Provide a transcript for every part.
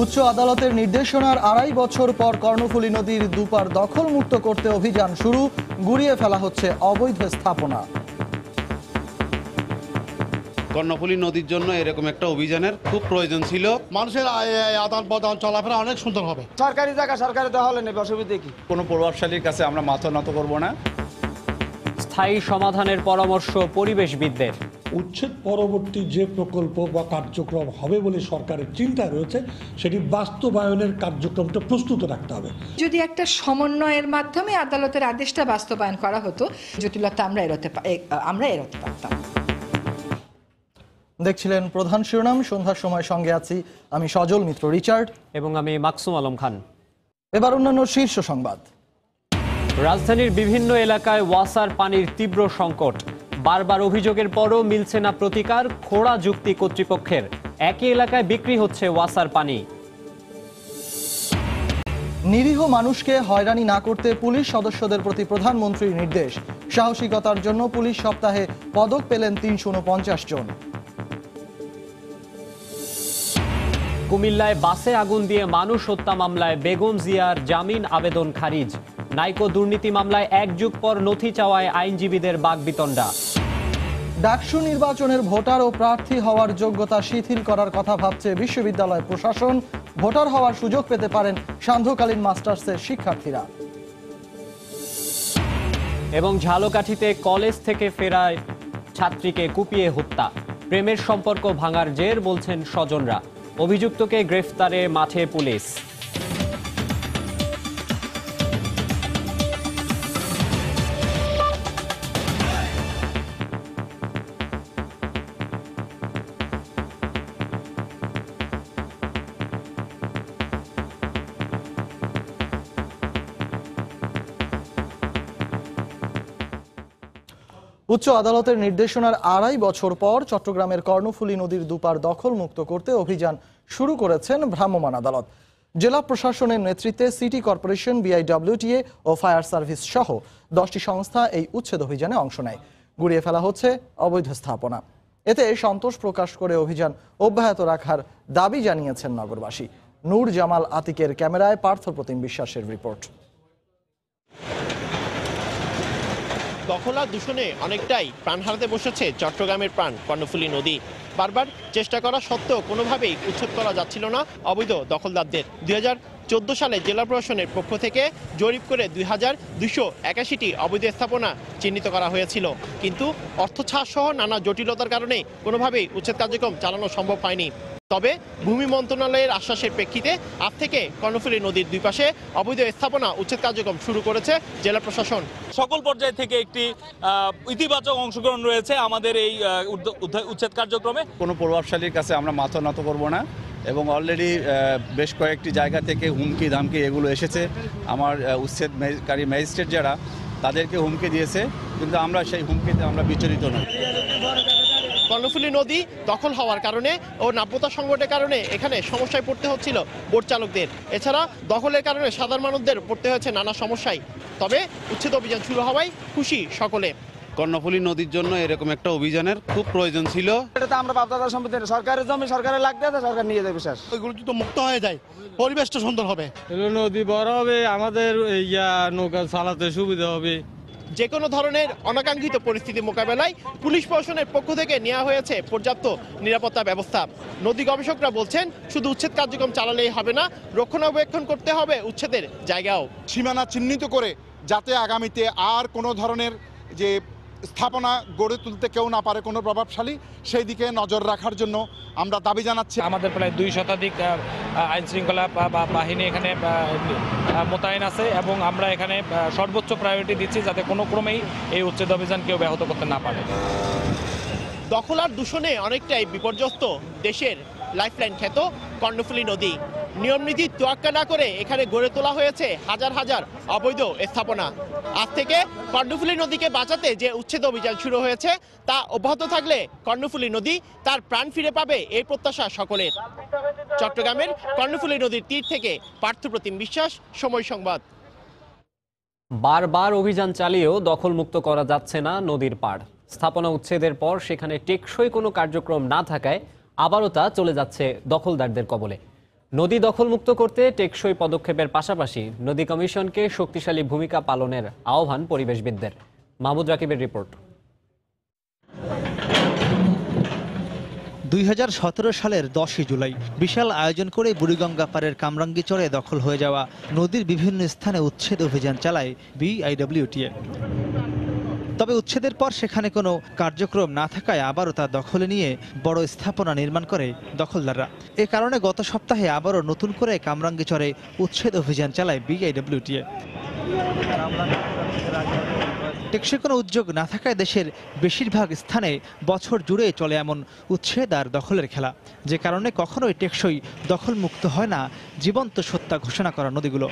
উচ্চ আদালতের নির্দেশনার ২.৫ বছর পর কর্ণফুলী নদীর দুপার দখলমুক্ত করতে অভিযান শুরু, গুড়িয়ে ফেলা হচ্ছে অবৈধ স্থাপনা। কর্ণফুলী নদীর জন্য এরকম একটা অভিযানের খুব প্রয়োজন ছিল। মানুষের আদান প্রদান চলাফেরা অনেক সুন্দর হবে। সরকারি জায়গা সরকারি দখলে নেবে, অসুবিধা কি? কোনো প্রভাবশালীর কাছে আমরা মাথা নত করব না। স্থায়ী সমাধানের পরামর্শ পরিবেশবিদদের। উচ্ছেদ পরবর্তী যে প্রকল্প বা কার্যক্রম হবে বলে সরকারের চিন্তা রয়েছে, সেটি বাস্তবায়নের কার্যক্রমটা প্রস্তুত রাখতে হবে। যদি একটা সমন্বয়ের মাধ্যমে আদালতের আদেশটা বাস্তবায়ন করা হতো, জটিলতা আমরা এড়াতে পারতাম। দেখছিলেন প্রধান শিরোনাম। সন্ধ্যার সময় সঙ্গে আছি আমি সজল মিত্র রিচার্ড এবং আমি মাকসুম আলম খান। এবার অন্যান্য শীর্ষ সংবাদ। রাজধানীর বিভিন্ন এলাকায় ওয়াসার পানির তীব্র সংকট, বারবার অভিযোগের পরও মিলছে না প্রতিকার। খোড়া যুক্তি কর্তৃপক্ষের, একই এলাকায় বিক্রি হচ্ছে ওয়াসার পানি। নিরীহ মানুষকে হয়রানি না করতে পুলিশ সদস্যদের প্রতি প্রধানমন্ত্রীর নির্দেশ। সাহসিকতার জন্য পুলিশ সপ্তাহে পদক পেলেন ৩৪৯ জন। কুমিল্লায় বাসে আগুন দিয়ে মানুষ হত্যা মামলায় বেগম জিয়ার জামিন আবেদন খারিজ। নাইকো দুর্নীতি মামলায় ১ যুগ পর নথি চাওয়ায় আইনজীবীদের বাকবিতণ্ডা। ডাকসু নির্বাচনের ভোটার ও প্রার্থী হওয়ার যোগ্যতা শিথিল করার কথা ভাবছে বিশ্ববিদ্যালয় প্রশাসন। ভোটার হওয়ার সুযোগ পেতে পারেন সান্ধ্যকালীন মাস্টার্সের শিক্ষার্থীরা। এবং ঝালকাঠিতে কলেজ থেকে ফেরায় ছাত্রীকে কুপিয়ে হত্যা। প্রেমের সম্পর্ক ভাঙার জের বলছেন স্বজনরা। অভিযুক্তকে গ্রেফতারে মাঠে পুলিশ। উচ্চ আদালতের নির্দেশনার ২.৫ বছর পর চট্টগ্রামের কর্ণফুলী নদীর দুপার দখলমুক্ত করতে অভিযান শুরু করেছেন ভ্রাম্যমাণ আদালত। জেলা প্রশাসনের নেতৃত্বে সিটি কর্পোরেশন, বিআইডব্লিউটিএ ও ফায়ার সার্ভিস সহ 10টি সংস্থা এই উচ্ছেদ অভিযানে অংশ নেয়। গুড়িয়ে ফেলা হচ্ছে অবৈধ স্থাপনা। এতে সন্তোষ প্রকাশ করে অভিযান অব্যাহত রাখার দাবি জানিয়েছেন নগরবাসী। নূর জামাল আতিকের ক্যামেরায় পার্থপ্রতিম বিশ্বাসের রিপোর্ট। দখল আর দূষণে অনেকটাই প্রাণ হারাতে বসেছে চট্টগ্রামের প্রাণ কর্ণফুলী নদী। বারবার চেষ্টা করা সত্ত্বেও কোনোভাবেই উচ্ছেদ করা যাচ্ছিল না অবৈধ দখলদারদের। 2014 সালে জেলা প্রশাসনের পক্ষ থেকে জরিপ করে 2281টি অবৈধ স্থাপনা চিহ্নিত করা হয়েছিল, কিন্তু অর্থ ছাড় সহ নানা জটিলতার কারণে কোনোভাবেই উচ্ছেদ কার্যক্রম চালানো সম্ভব হয়নি। তবে ভূমি মন্ত্রণালয়ের আশ্বাসের প্রেক্ষিতে আজ থেকে কর্ণফুলী নদীর দুই পাশে অবৈধ স্থাপনা উচ্ছেদ কার্যক্রম শুরু করেছে জেলা প্রশাসন। সকল পর্যায় থেকে একটি ইতিবাচক অংশগ্রহণ রয়েছে আমাদের এই উচ্ছেদ কার্যক্রমে। কোনো প্রভাবশালীর কাছে আমরা মাথা নত করব না এবং অলরেডি বেশ কয়েকটি জায়গা থেকে হুমকি ধামকি এগুলো এসেছে। আমার উচ্ছেদকারী ম্যাজিস্ট্রেট যারা, তাদেরকে হুমকি দিয়েছে, কিন্তু আমরা সেই হুমকিতে আমরা বিচলিত নই। কর্ণফুলী নদী দখল হওয়ার কারণে ও নাব্যতা সংকটের কারণে এখানে সমস্যায় পড়তে হচ্ছিল বোট চালকদের। এছাড়া দখলের কারণে সাধারণ মানুষদের পড়তে হয়েছে নানা সমস্যায়। তবে উচ্ছেদ অভিযান শুরু হওয়ায় খুশি সকলে। কর্ণফুলী নদীর জন্য এরকম একটা অভিযানের খুব প্রয়োজন ছিল। এটা তো আমরা বাপদাদার সম্পত্তি, সরকারের জমি সরকারের লাগবে, সরকার নিয়ে যাবে শেষ। ওইগুলো তো মুক্ত হয়ে যায়, পরিবেশটা সুন্দর হবে, নদী বড় হবে, আমাদের নৌকা চালাতে সুবিধা হবে। যে কোনো ধরনের অনাকাঙ্ক্ষিত পরিস্থিতি মোকাবেলায় পুলিশ প্রশাসনের পক্ষ থেকে নেওয়া হয়েছে পর্যাপ্ত নিরাপত্তা ব্যবস্থা। নদী গবেষকরা বলছেন, শুধু উচ্ছেদ কার্যক্রম চালালেই হবে না, রক্ষণাবেক্ষণ করতে হবে উচ্ছেদের জায়গাও। সীমানা চিহ্নিত করে যাতে আগামীতে আর কোনো ধরনের যে স্থাপনা গড়ে তুলতে কেউ না পারে কোনো প্রভাবশালী, সেই দিকে নজর রাখার জন্য আমরা দাবি জানাচ্ছি। আমাদের প্রায় 2 শতাধিক আইন শৃঙ্খলা বাহিনী এখানে মোতায়েন আছে এবং আমরা এখানে সর্বোচ্চ প্রায়োরিটি দিচ্ছি যাতে কোনো ক্রমেই এই উচ্ছেদ অভিযান কেউ ব্যাহত করতে না পারে। দখল আর দূষণে অনেকটাই বিপর্যস্ত দেশের লাইফলাইন খ্যাত কর্ণফুলী নদী। নিয়মনীতি তোয়াক্কা না করে এখানে গড়ে তোলা হয়েছে হাজার হাজার অবৈধ স্থাপনা। আজ থেকে কর্ণফুলী নদীকে বাঁচাতে যে উচ্ছেদ অভিযান শুরু হয়েছে তা অব্যাহত থাকলে কর্ণফুলী নদী তার প্রাণ ফিরে পাবে, এই প্রত্যাশা সকলের। চট্টগ্রামের কর্ণফুলী নদীর তীর থেকে পার্থপ্রতিম বিশ্বাস, সময় সংবাদ। বারবার অভিযান চালিয়েও দখলমুক্ত করা যাচ্ছে না নদীর পাড়। স্থাপনা উচ্ছেদের পর সেখানে টেকসই কোনো কার্যক্রম না থাকায় আবারও তা চলে যাচ্ছে দখলদারদের কবলে। নদী দখলমুক্ত করতে টেকসই পদক্ষেপের পাশাপাশি নদী কমিশনকে শক্তিশালী ভূমিকা পালনের আহ্বান পরিবেশবিদদের। মাহমুদ রাকিবের রিপোর্ট। 2017 সালের 10 জুলাই বিশাল আয়োজন করে বুড়িগঙ্গা পাড়ের কামরাঙ্গীচরে দখল হয়ে যাওয়া নদীর বিভিন্ন স্থানে উচ্ছেদ অভিযান চালায় BIWTA। তবে উচ্ছেদের পর সেখানে কোনো কার্যক্রম না থাকায় আবারও তা দখলে নিয়ে বড় স্থাপনা নির্মাণ করে দখলদাররা। এ কারণে গত সপ্তাহে আবারও নতুন করে কামরাঙ্গীচরে উচ্ছেদ অভিযান চালায় BIWTA। টেকসই কোনো উদ্যোগ না থাকায় দেশের বেশিরভাগ স্থানে বছর জুড়ে চলে এমন উচ্ছেদ আর দখলের খেলা, যে কারণে কখনোই টেকসই দখলমুক্ত হয় না জীবন্ত সত্তা ঘোষণা করা নদীগুলো।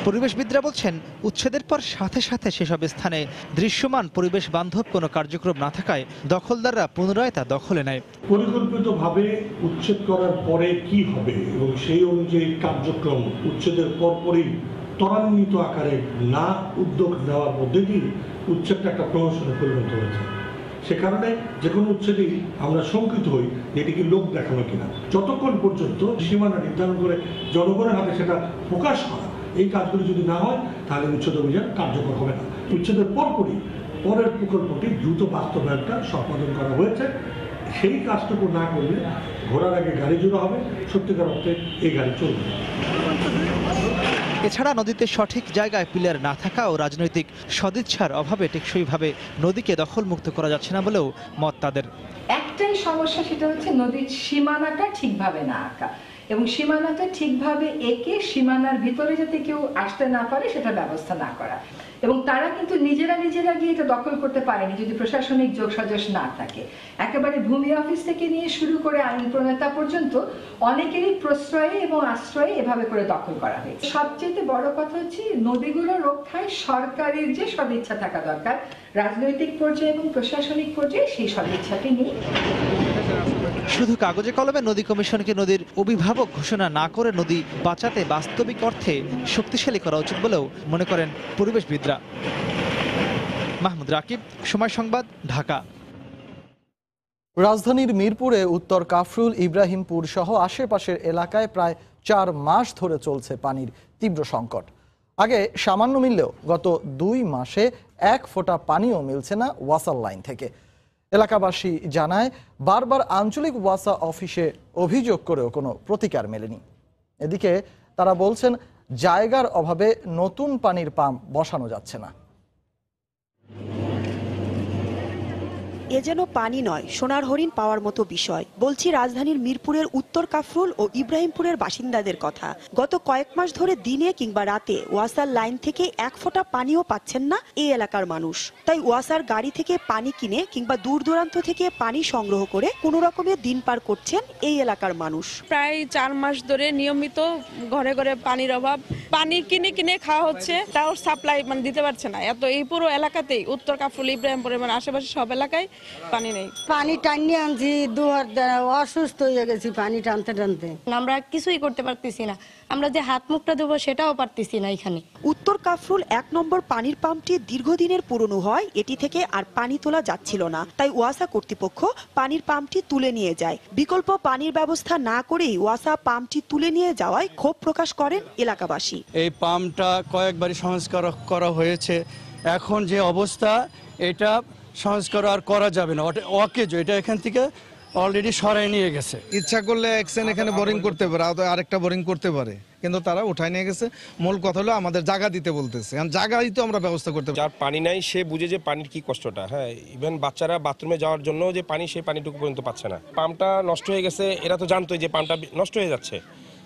পরিবেশবিদরা বলছেন, উচ্ছেদের পর সাথে সাথে সেসব স্থানে দৃশ্যমান পরিবেশ বান্ধব কোনো কার্যক্রম না থাকায় দখলদাররা পুনরায় তা দখলে নেয়। পরিকল্পিতভাবে উচ্ছেদ করার পরে কি হবে এবং সেই অনুযায়ী কার্যক্রম উচ্ছেদের পরপরই ত্বরান্বিত আকারে না উদ্যোগ নেওয়ার মধ্যে দিয়ে উচ্ছেদটা একটা প্রহসনে পরিণত হয়েছে। সে কারণে যে কোনো উচ্ছেদেই আমরা শঙ্কিত হই যে এটি কি লোক দেখানো কিনা। যতক্ষণ পর্যন্ত সীমানা নির্ধারণ করে জনগণের হাতে সেটা প্রকাশ করা, এই কাজগুলি যদি না হয় তাহলে উচ্ছেদ অভিযান কার্যকর হবে না। উচ্ছেদের পরপরই পরের প্রকল্পটি দ্রুত বাস্তবায়নটা সম্পাদন করা হয়েছে। সেই কাজটুকু না করলে ঘোড়ার আগে গাড়ি জোড়া হবে, সত্যিকার অর্থে এই গাড়ি চলবে। এছাড়া নদীতে সঠিক জায়গায় পিলার না থাকা ও রাজনৈতিক সদিচ্ছার অভাবে টেকসইভাবে নদীকে দখলমুক্ত করা যাচ্ছে না বলেও মত তাদের। একটাই সমস্যা, সেটা হচ্ছে নদীর সীমানাটা ঠিকভাবে না আঁকা এবং সীমানাটা ঠিকভাবে এঁকে সীমানার ভিতরে যাতে কেউ আসতে না পারে সেটা ব্যবস্থা না করা। এবং তারা কিন্তু নিজেরা গিয়ে এটা দখল করতে পারেনি যদি প্রশাসনিক যোগসাজশ না থাকে। একেবারে ভূমি অফিস থেকে নিয়ে শুরু করে আইন প্রণেতা পর্যন্ত অনেকেরই প্রশ্রয়ে এবং আশ্রয়ে এভাবে করে দখল করা হয়েছে। সবচেয়ে বড় কথা হচ্ছে নদীগুলো রক্ষায় সরকারের যে সদিচ্ছা থাকা দরকার, রাজনৈতিক পর্যায়ে এবং প্রশাসনিক পর্যায়ে সেই সদিচ্ছাটি নেই। শুধু কাগজে কলমে নদী কমিশনকে নদীর অভিভাবক ঘোষণা না করে নদী বাঁচাতে বাস্তবিক অর্থে শক্তিশালী করা উচিত বলেও মনে করেন পরিবেশবিদরা। মাহমুদ রাকিব, সময় সংবাদ, ঢাকা। রাজধানীর মিরপুরে উত্তর কাফরুল, ইব্রাহিমপুর সহ আশেপাশের এলাকায় প্রায় 4 মাস ধরে চলছে পানির তীব্র সংকট। আগে সামান্য মিললেও গত 2 মাসে 1 ফোঁটা পানিও মিলছে না ওয়াসার লাইন থেকে। এলাকাবাসী জানায়, বারবার আঞ্চলিক ওয়াসা অফিসে অভিযোগ করেও কোনো প্রতিকার মেলেনি। এদিকে তারা বলছেন, জায়গার অভাবে নতুন পানির পাম্প বসানো যাচ্ছে না। এ যেন পানি নয়, সোনার হরিণ পাওয়ার মতো বিষয়। বলছি রাজধানীর মিরপুরের উত্তর কাফরুল ও ইব্রাহিমপুরের বাসিন্দাদের কথা। গত কয়েক মাস ধরে দিনে কিংবা রাতে ওয়াসার লাইন থেকে 1 ফোঁটা পানিও পাচ্ছেন না এই এলাকার মানুষ। তাই ওয়াসার গাড়ি থেকে পানি কিনে কিংবা দূর দূরান্ত থেকে পানি সংগ্রহ করে কোনো রকমে দিন পার করছেন এই এলাকার মানুষ। প্রায় 4 মাস ধরে নিয়মিত ঘরে ঘরে পানির অভাব, পানি কিনে খাওয়া হচ্ছে, তাও সাপ্লাই দিতে পারছে না। এত এই পুরো এলাকাতেই উত্তর কাফরুল, ইব্রাহিমপুরের আশেপাশে সব এলাকায় পানি নেই। পানি টানিয়ে আনছি, অসুস্থ হয়ে গেছি পানি টানতে টানতে। আমরা কিছুই করতে পারতেছি না, আমরা যে হাত মুখটা দেবো সেটাও পারতেছি না। এখানে উত্তর কাফরুল 1 নম্বর পানির পাম্পটি দীর্ঘদিনের পুরনো হয় এটি থেকে আর পানি তোলা যাচ্ছিল না। তাই ওয়াসা কর্তৃপক্ষ পানির পাম্পটি তুলে নিয়ে যায়। বিকল্প পানির ব্যবস্থা না করেই ওয়াসা পাম্পটি তুলে নিয়ে যাওয়ায় ক্ষোভ প্রকাশ করেন এলাকাবাসী। এই পাম্পটা কয়েকবারই সংস্কার করা হয়েছে, এখন যে অবস্থা এটা সংস্কার আর করা যাবে না। অকেজ এটা এখান থেকে অলরেডি সরাই নিয়ে গেছে। ইচ্ছা করলে এখানে বোরিং করতে পারে, আরেকটা বোরিং করতে পারে, কিন্তু তারা উঠাই নিয়ে গেছে। মূল কথা হলো আমাদের জায়গা দিতে বলতেছে, জায়গাই তো আমরা ব্যবস্থা করতে পারি। যার পানি নাই সে বুঝে যে পানির কি কষ্টটা। হ্যাঁ, ইভেন বাচ্চারা বাথরুমে যাওয়ার জন্য যে পানি, সেই পানিটুকু পর্যন্ত পাচ্ছে না। পাম্পটা নষ্ট হয়ে গেছে, এরা তো জানতোই যে পাম্পটা নষ্ট হয়ে যাচ্ছে।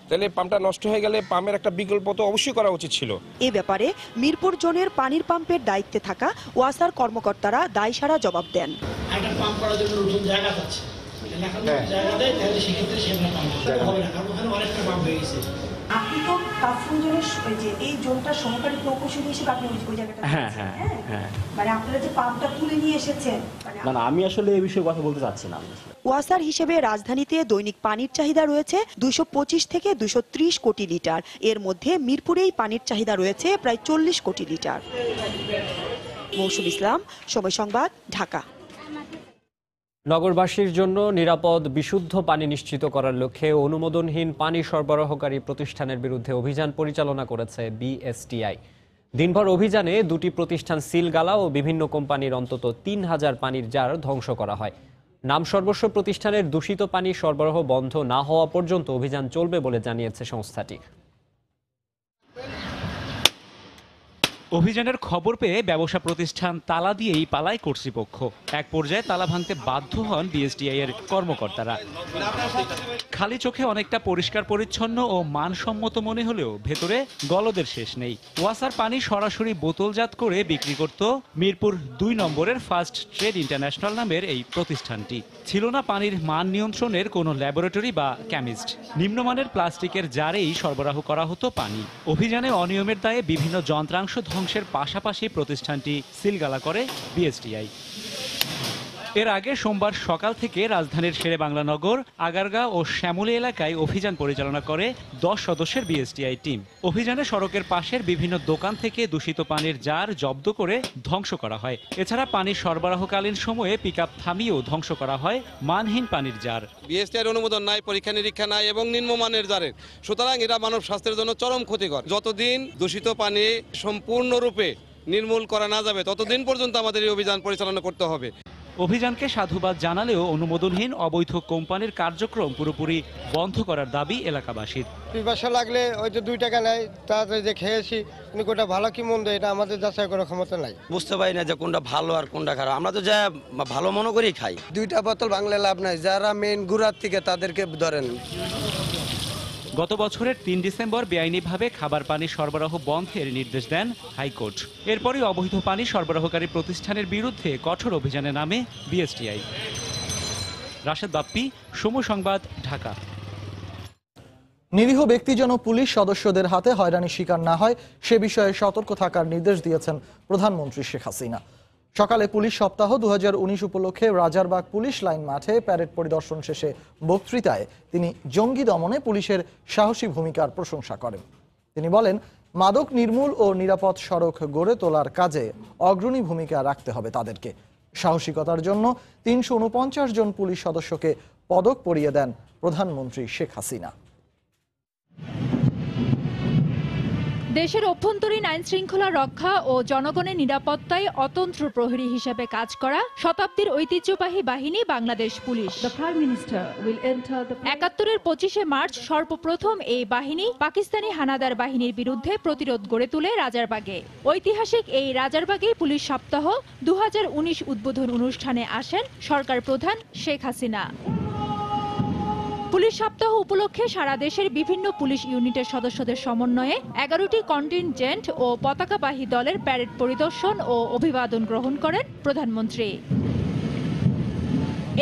তাহলে পাম্পটা নষ্ট হয়ে গেলে পাম্পের একটা বিকল্প তো অবশ্যই করা উচিত ছিল। এ ব্যাপারে মিরপুর জোনের পানির পাম্পের দায়িত্বে থাকা ওয়াসার কর্মকর্তারা দায়সারা জবাব দেন। পাম্প করার জন্য নতুন জায়গা আছে, জায়গা দেয় তাহলে সেক্ষেত্রে সেখানে পাম্প হবে না, কারণ ওখানে অনেকটা পাম্প হয়ে গেছে। আপনি তো কাফরুল জোনের যে এই জোনটা সহকারী প্রকৌশলী হিসেবে আপনি ওই জায়গাটা, হ্যাঁ, মানে আপনারা যে পাম্পটা তুলে নিয়ে এসেছেন, না আমি আসলে এই বিষয়ে কথা বলতে চাচ্ছি না। ওয়াসার হিসেবে রাজধানীতে দৈনিক পানির চাহিদা রয়েছে 225 থেকে 230 কোটি লিটার। এর মধ্যে মিরপুরেই পানির চাহিদা রয়েছে প্রায় 40 কোটি লিটার। মৌসুম ইসলাম, সময় সংবাদ, ঢাকা। নগরবাসীর জন্য নিরাপদ বিশুদ্ধ পানি নিশ্চিত করার লক্ষ্যে অনুমোদনহীন পানি সরবরাহকারী প্রতিষ্ঠানের বিরুদ্ধে অভিযান পরিচালনা করেছে বিএসটিআই। দিনভর অভিযানে 2টি প্রতিষ্ঠান সিলগালা ও বিভিন্ন কোম্পানির অন্তত 3000 পানির জার ধ্বংস করা হয়। নামসর্বস্ব প্রতিষ্ঠানের দূষিত পানি সরবরাহ বন্ধ না হওয়া পর্যন্ত অভিযান চলবে বলে জানিয়েছে সংস্থাটি। অভিযানের খবর পেয়ে ব্যবসা প্রতিষ্ঠান তালা দিয়েই পালায় কর্তৃপক্ষ। এক পর্যায়ে তালা ভাঙতে বাধ্য হন বিএসটিআই এর কর্মকর্তারা। খালি চোখে অনেকটা পরিষ্কার পরিচ্ছন্ন ও মানসম্মত মনে হলেও ভেতরে গলদের শেষ নেই। ওয়াসার পানি সরাসরি বোতলজাত করে বিক্রি করত মিরপুর 2 নম্বরের ফার্স্ট ট্রেড ইন্টারন্যাশনাল নামের এই প্রতিষ্ঠানটি। ছিল না পানির মান নিয়ন্ত্রণের কোনো ল্যাবরেটরি বা কেমিস্ট। নিম্নমানের প্লাস্টিকের জারেই সরবরাহ করা হতো পানি। অভিযানে অনিয়মের দায়ে বিভিন্ন যন্ত্রাংশ ধ্বংসের পাশাপাশি প্রতিষ্ঠানটি সিলগালা করে বিএসটিআই। এর আগে সোমবার সকাল থেকে রাজধানীর শেরেবাংলা নগর, আগারগাঁও ও শ্যামলী এলাকায় অভিযান পরিচালনা করে 10 সদস্যের বিএসটিআই টিম। অভিযানে সড়কের পাশের বিভিন্ন দোকান থেকে দূষিত পানির জার জব্দ করে ধ্বংস করা হয়। এছাড়া পানি সরবরাহকালীন সময়ে পিকআপ থামিয়েও ধ্বংস করা হয় মানহীন পানির জার। বিএসটিআই অনুমোদন নাই, পরীক্ষা নিরীক্ষা নাই এবং নিম্নমানের জারের, সুতরাং এটা মানব স্বাস্থ্যের জন্য চরম ক্ষতিকর। যতদিন দূষিত পানি সম্পূর্ণরূপে নির্মূল করা না যাবে ততদিন পর্যন্ত আমাদের এই অভিযান পরিচালনা করতে হবে। অভিযানকে সাধুবাদ জানালেও অনুমোদনহীন অবৈধ কোম্পানির কার্যক্রম পুরোপুরি বন্ধ করার দাবি এলাকাবাসীর। পিপাসা লাগলে ওই যে 2 টাকা নেয়, তাড়াতাড়ি যে খেয়েছি, কিন্তু কোনটা ভালো কি মন্দ এটা আমাদের যাচাই করার ক্ষমতা নাই। বুঝতে পারি না যে কোনটা ভালো আর কোনটা খারাপ। আমরা তো যা ভালো মনে করি খাই। 2টা বোতল ভাঙলে লাভ নাই, যারা মেইন গুড়ার থেকে তাদেরকে ধরেন। গত বছরের 3 ডিসেম্বর বেআইনিভাবে খাবার পানি সরবরাহ বন্ধের নির্দেশ দেন হাইকোর্ট। এরপরই অবৈধ পানি সরবরাহকারী প্রতিষ্ঠানের বিরুদ্ধে কঠোর অভিযানে নামে বিএসটিআই। রাশেদ বাপ্পি, সময় সংবাদ, ঢাকা। নিরীহ ব্যক্তি যেন পুলিশ সদস্যদের হাতে হয়রানির শিকার না হয় সে বিষয়ে সতর্ক থাকার নির্দেশ দিয়েছেন প্রধানমন্ত্রী শেখ হাসিনা। সকালে পুলিশ সপ্তাহ 2019 উপলক্ষে রাজারবাগ পুলিশ লাইন মাঠে প্যারেড পরিদর্শন শেষে বক্তৃতায় তিনি জঙ্গি দমনে পুলিশের সাহসী ভূমিকার প্রশংসা করেন। তিনি বলেন, মাদক নির্মূল ও নিরাপদ সড়ক গড়ে তোলার কাজে অগ্রণী ভূমিকা রাখতে হবে তাদেরকে। সাহসিকতার জন্য 349 জন পুলিশ সদস্যকে পদক পরিয়ে দেন প্রধানমন্ত্রী শেখ হাসিনা। দেশের অভ্যন্তরীণ আইন শৃঙ্খলা রক্ষা ও জনগণের নিরাপত্তায় অতন্ত্র প্রহরী হিসেবে কাজ করা শতাব্দীর ঐতিহ্যবাহী বাহিনী বাংলাদেশ পুলিশ। ৭১-এর 25শে মার্চ সর্বপ্রথম এই বাহিনী পাকিস্তানি হানাদার বাহিনীর বিরুদ্ধে প্রতিরোধ গড়ে তুলে রাজারবাগে। ঐতিহাসিক এই রাজারবাগে পুলিশ সপ্তাহ 2019 উদ্বোধন অনুষ্ঠানে আসেন সরকার প্রধান শেখ হাসিনা। পুলিশ সপ্তাহ উপলক্ষে সারা দেশের বিভিন্ন পুলিশ ইউনিটের সদস্যদের সমন্বয়ে 11টি কন্টিনজেন্ট ও পতাকাবাহী দলের প্যারেড পরিদর্শন ও অভিবাদন গ্রহণ করেন প্রধানমন্ত্রী।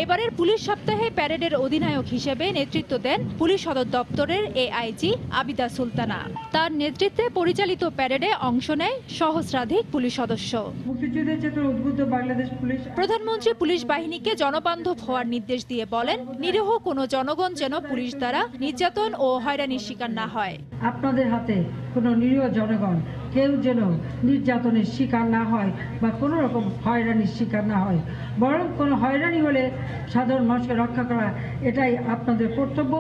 এবারের পুলিশ সপ্তাহে প্যারেডের অধিনায়ক হিসেবে নেতৃত্ব দেন পুলিশ সদর দপ্তরের এআইজি আবিদা সুলতানা। তার নেতৃত্বে পরিচালিত প্যারেডে অংশ নেয় সহস্রাধিক পুলিশ সদস্য। প্রধানমন্ত্রী পুলিশ বাহিনীকে জনবান্ধব হওয়ার নির্দেশ দিয়ে বলেন, নিরীহ কোনো জনগণ যেন পুলিশ দ্বারা নির্যাতন ও হয়রানির শিকার না হয়। আপনাদের হাতে কোনো নিরীহ জনগণ কেউ যেন নির্যাতনের শিকার না হয় বা কোনো রকম হয়রানির শিকার না হয়, বরং কোনো হয়রানি হলে সাধারণ মানুষকে রক্ষা করা এটাই আপনাদের কর্তব্য,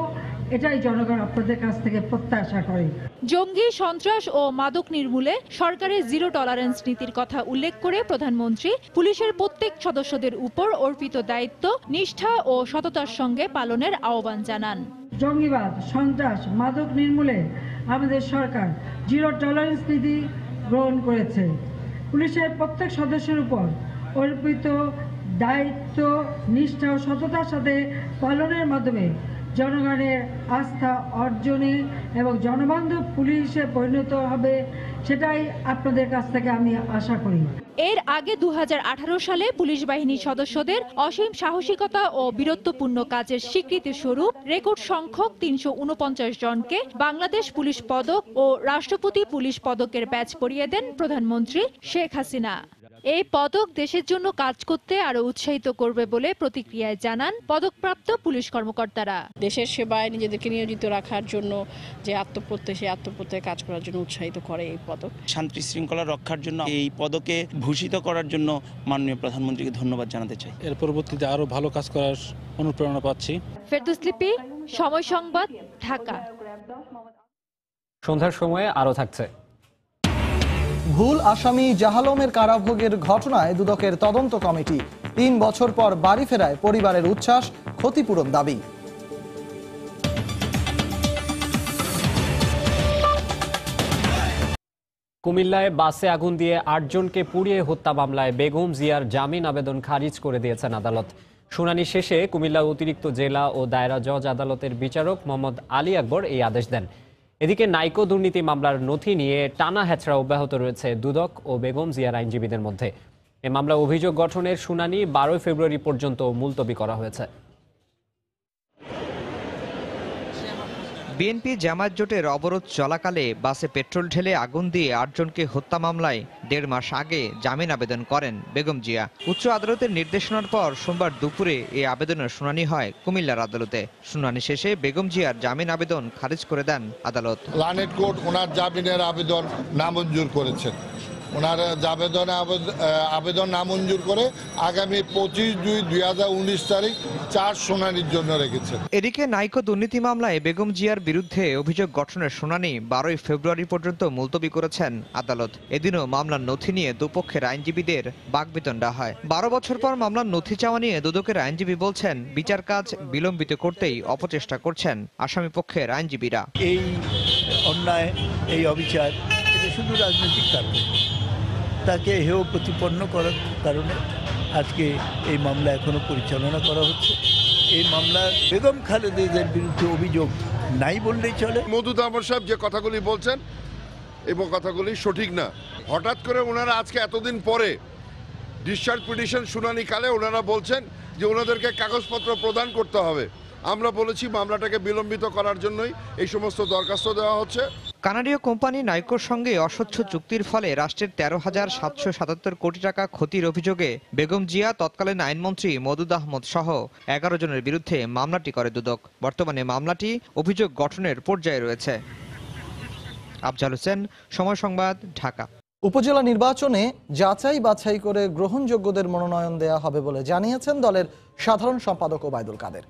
এটাই জনগণ আপনাদের কাছ থেকে প্রত্যাশা করে। জঙ্গি, সন্ত্রাস ও মাদক নির্মূলে সরকারের জিরো টলারেন্স নীতির কথা উল্লেখ করে প্রধানমন্ত্রী পুলিশের প্রত্যেক সদস্যদের উপর অর্পিত দায়িত্ব নিষ্ঠা ও সততার সঙ্গে পালনের আহ্বান জানান। জঙ্গিবাদ, সন্ত্রাস, মাদক নির্মূলে আমাদের সরকার জিরো টলারেন্স নীতি গ্রহণ করেছে। পুলিশের প্রত্যেক সদস্যের উপর অর্পিত দায়িত্ব নিষ্ঠা ও সততার সাথে পালনের মাধ্যমে জনগণের আস্থা অর্জনে এবং জনবান্ধব পুলিশে পরিণত হবে, সেটাই আপনাদের কাছ থেকে আমি আশা করি। এর আগে 2018 সালে পুলিশ বাহিনীর সদস্যদের অসীম সাহসিকতা ও বীরত্বপূর্ণ কাজের স্বীকৃতি স্বরূপ রেকর্ড সংখ্যক 349 জনকে বাংলাদেশ পুলিশ পদক ও রাষ্ট্রপতি পুলিশ পদকের ব্যাজ পরিয়ে দেন প্রধানমন্ত্রী শেখ হাসিনা। এই পদক দেশের জন্য কাজ করতে আরো উৎসাহিত করবে বলে প্রতিক্রিয়ায় জানান পদকপ্রাপ্ত পুলিশ কর্মকর্তারা। দেশের সেবায় নিজেদেরকে নিয়োজিত রাখার জন্য যে আত্মপ্রত্যয়, সেই আত্মপ্রত্যয়ে কাজ করার জন্য উৎসাহিত করে এই পদক। শান্তি শৃঙ্খলা রক্ষার জন্য এই পদকে ভূষিত করার জন্য মাননীয় প্রধানমন্ত্রীকে ধন্যবাদ জানাতে চাই। এর পরবর্তীতে আরো ভালো কাজ করার অনুপ্রেরণা পাচ্ছি। ফেরদৌস লিপি, সময় সংবাদ, ঢাকা। সন্ধ্যার সময়ে আরো থাকছে। ভুল আসামি জাহালমের কারাভোগের ঘটনায় দুদকের তদন্ত কমিটি ৩ বছর পর বাড়ি ফেরায় পরিবারের উচ্ছ্বাস, ক্ষতিপূরণ দাবি। কুমিল্লায় বাসে আগুন দিয়ে ৮ জনকে পুড়িয়ে হত্যা মামলায় বেগম জিয়ার জামিন আবেদন খারিজ করে দিয়েছেন আদালত। শুনানি শেষে কুমিল্লা অতিরিক্ত জেলা ও দায়রা জজ আদালতের বিচারক মোহাম্মদ আলী আকবর এই আদেশ দেন। এদিকে নাইকো দুর্নীতি মামলার নথি নিয়ে টানা হেচড়া অব্যাহত রয়েছে দুদক ও বেগম জিয়ার আইনজীবীদের মধ্যে। এ মামলায় অভিযোগ গঠনের শুনানি ১২ ফেব্রুয়ারি পর্যন্ত মুলতবি করা হয়েছে। বিএনপি জামায়াত জোটের অবরোধ চলাকালে বাসে পেট্রোল ঢেলে আগুন দিয়ে ৮ জনকে হত্যা মামলায় ১.৫ মাস আগে জামিন আবেদন করেন বেগম জিয়া। উচ্চ আদালতের নির্দেশনার পর সোমবার দুপুরে এই আবেদনের শুনানি হয় কুমিল্লার আদালতে। শুনানি শেষে বেগম জিয়ার জামিন আবেদন খারিজ করে দেন আদালত। লানেট কোর্ট ওনার জামিনের আবেদন নামঞ্জুর করেছেন। ওনার আবেদন নামঞ্জুর করে আগামী ২৫/২/২০১৯ তারিখ ৪ শুনানির জন্য রেখেছেন। এদিকে নাইকো দুর্নীতি মামলায় বেগম জিয়ার বিরুদ্ধে অভিযোগ গঠনের শুনানি ১২ ফেব্রুয়ারি পর্যন্ত মুলতবি করেছেন আদালত। এদিনও মামলার নথি নিয়ে দুপক্ষের আইনজীবীদের বাকবিতণ্ডা হয়। ১২ বছর পর মামলার নথি চাওয়া নিয়ে দুদকের আইনজীবী বলছেন, বিচার কাজ বিলম্বিত করতেই অপচেষ্টা করছেন আসামি পক্ষের আইনজীবীরা। এই অন্যায়, এই অবিচার, এটা শুধু রাজনৈতিক কারণে, তাকে হেয় প্রতিপন্ন করার কারণে আজকে এই মামলা এখনো পরিচালনা করা হচ্ছে। এই মামলা বেগম খালেদার বিরুদ্ধে অভিযোগ নাই বললেই চলে। মওদুদ আহমদ সাহেব যে কথাগুলি বলছেন এবং কথাগুলি সঠিক না। হঠাৎ করে ওনারা আজকে এতদিন পরে ডিসচার্জ পিটিশন শুনানিকালে ওনারা বলছেন যে ওনাদেরকে কাগজপত্র প্রদান করতে হবে। আমরা বলেছি মামলাটাকে বিলম্বিত করার জন্যই এই সমস্ত দরখাস্ত দেওয়া হচ্ছে। কানাডীয় কোম্পানি নাইকোর সঙ্গে অস্বচ্ছ চুক্তির ফলে রাষ্ট্রের ১৩,৭৭৭ কোটি টাকা ক্ষতির অভিযোগে বেগম জিয়া, তৎকালীন আইনমন্ত্রী মওদুদ আহমদ সহ ১১ জনের বিরুদ্ধে মামলাটি করে দুদক। বর্তমানে মামলাটি অভিযোগ গঠনের পর্যায়ে রয়েছে। আফজাল হোসেন, সময় সংবাদ, ঢাকা। উপজেলা নির্বাচনে যাচাই বাছাই করে গ্রহণযোগ্যদের মনোনয়ন দেয়া হবে বলে জানিয়েছেন দলের সাধারণ সম্পাদক ওবায়দুল কাদের।